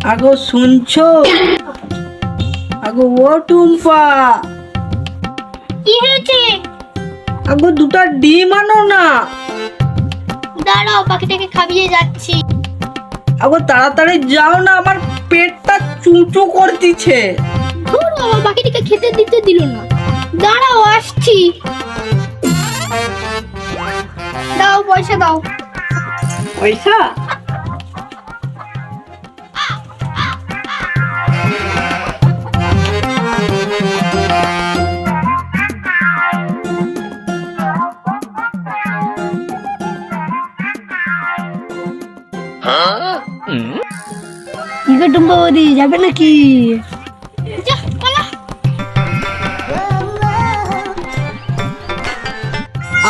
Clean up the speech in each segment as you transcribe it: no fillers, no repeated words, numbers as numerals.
আগো শুনছো? আগো ও টুম্পা, কি হয়েছে? আগো দুটা ডিম আনো না। দাঁড়াও, পাখিটাকে খাইয়ে যাচ্ছি। আগো তাড়াতাড়ি যাও না, আমার পেটটা চুঁচু করতিছে। ধুর, আমার পাখিটাকে খেতে দিতে দিল না। দাঁড়াও, আসছি। দাও, পয়সা দাও। পয়সা? কি গো টুম্পা বৌদি, যাবে নাকি? যা, পালা।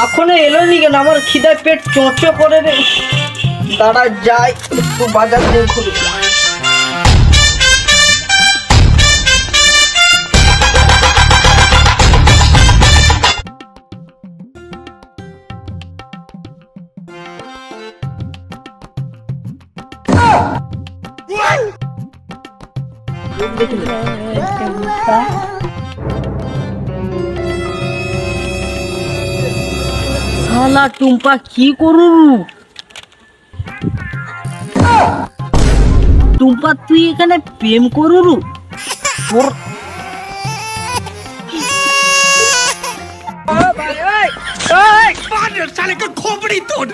এখনো এলো নি কেন? আমার খিদায় পেট চোঁচো করে রে। দাঁড়া যাই একটু বাজার দিয়ে ঘুরে। শালা টুম্পা কি করু? টুম্পা তুই এখানে প্রেম করু? তোর साले का खोपड़ी तोड़